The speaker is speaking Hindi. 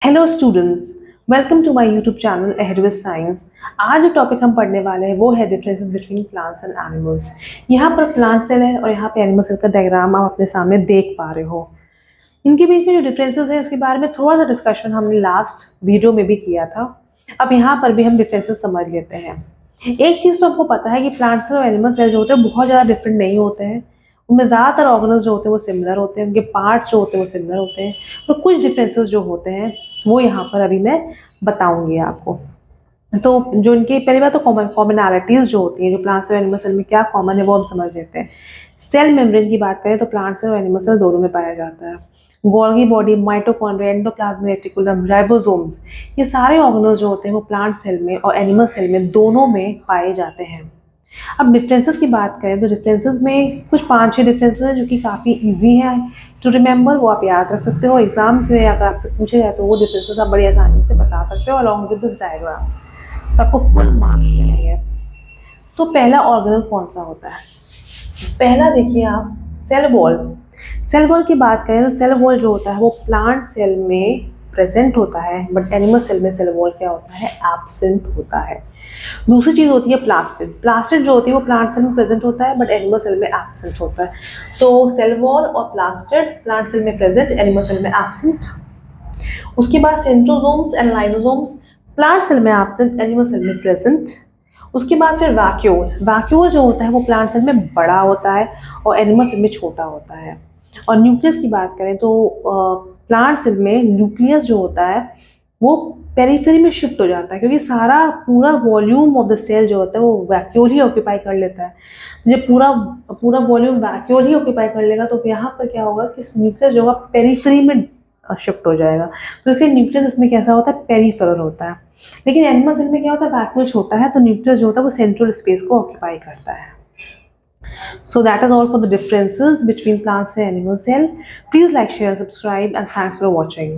Hello students, welcome to my YouTube channel ahead with science. आज जो टॉपिक हम पढ़ने वाले हैं वो है differences between plants and animals. यहाँ पर प्लांट सेल है और यहाँ पे एनिमल सेल का डायग्राम आप अपने सामने देख पा रहे हो। इनके बीच में जो डिफरेंसेस है इसके बारे में थोड़ा सा डिस्कशन हमने लास्ट वीडियो में भी किया था। अब यहाँ पर भी हम डिफरेंसेस समझ लेते हैं। एक चीज़ तो आपको पता है कि प्लांट सेल और एनिमल सेल जो होते हैं बहुत ज़्यादा डिफरेंट नहीं होते हैं। उनमें ज़्यादातर ऑर्गेनल्स जो होते हैं वो सिमिलर होते हैं, उनके पार्ट्स जो होते हैं वो सिमिलर होते हैं, और कुछ डिफरेंसेस जो होते हैं वो यहाँ पर अभी मैं बताऊंगी आपको। तो जो इनकी पहली बात तो कॉमनैलिटीज जो होती हैं, जो प्लांट्स और एनिमल सेल में क्या कॉमन है वो हम समझ लेते हैं। सेल मेम्ब्रेन की बात करें तो प्लांट सेल और एनिमल सेल दोनों में पाया जाता है। Golgi body, mitochondria, endoplasmic reticulum, ribosomes, ये सारे ऑर्गेनल्स जो होते हैं वो प्लांट सेल में और एनिमल सेल में दोनों में पाए जाते हैं। अब डिफरेंसेस की बात करें तो डिफरेंसेस में कुछ 5-6 डिफरेंसेस हैं जो कि काफ़ी इजी हैं टू रिमेंबर, वो आप याद रख सकते हो। एग्जाम से अगर आपसे पूछे जाए तो वो डिफरेंसेस आप बड़ी आसानी से बता सकते हो अलॉन्ग विद दिस डायग्राम, तो आपको फुल मार्क्स मिलेंगे। तो पहला ऑर्गेनल कौन सा होता है? पहला देखिए आप, सेल वॉल। सेल वॉल की बात करें तो सेल वॉल जो होता है वो प्लांट सेल में प्रेजेंट होता है, बट एनिमल सेल में सेल वॉल क्या होता है? एब्सेंट होता है। दूसरी चीज होती है प्लास्टिड। प्लास्टिड जो होती है वो प्लांट सेल में प्रेजेंट होता है बट एनिमल सेल में एब्सेंट होता है। तो सेल वॉल और प्लास्टिड प्लांट सेल में प्रेजेंट, एनिमल सेल में एब्सेंट। उसके बाद centrosomes and lysosomes, plant cell में एब्सेंट, एनिमल सेल में प्रेजेंट। उसके बाद फिर वैक्यूल। वैक्यूल जो होता है वो प्लांट सेल में बड़ा होता है और एनिमल सेल में छोटा होता है। और न्यूक्लियस की बात करें तो प्लांट सेल में न्यूक्लियस जो होता है वो पेरिफेरी में शिफ्ट हो जाता है, क्योंकि सारा पूरा वॉल्यूम ऑफ द सेल जो होता है वो वैक्यूल ही ऑक्यूपाई कर लेता है। जब पूरा पूरा वॉल्यूम वैक्यूल ही ऑक्यूपाई कर लेगा तो यहाँ पर क्या होगा कि न्यूक्लियस जो होगा पेरिफेरी में शिफ्ट हो जाएगा। तो इसलिए न्यूक्लियस इसमें कैसा होता है? पेरिफेरल होता है। लेकिन एनिमल सेल में क्या होता है? वैक्यूल छोटा है तो न्यूक्लियस जो होता है वो सेंट्रल स्पेस को ऑक्यूपाई करता है। So that is all for the differences between plants and animal cell. Please like, share, subscribe, and thanks for watching.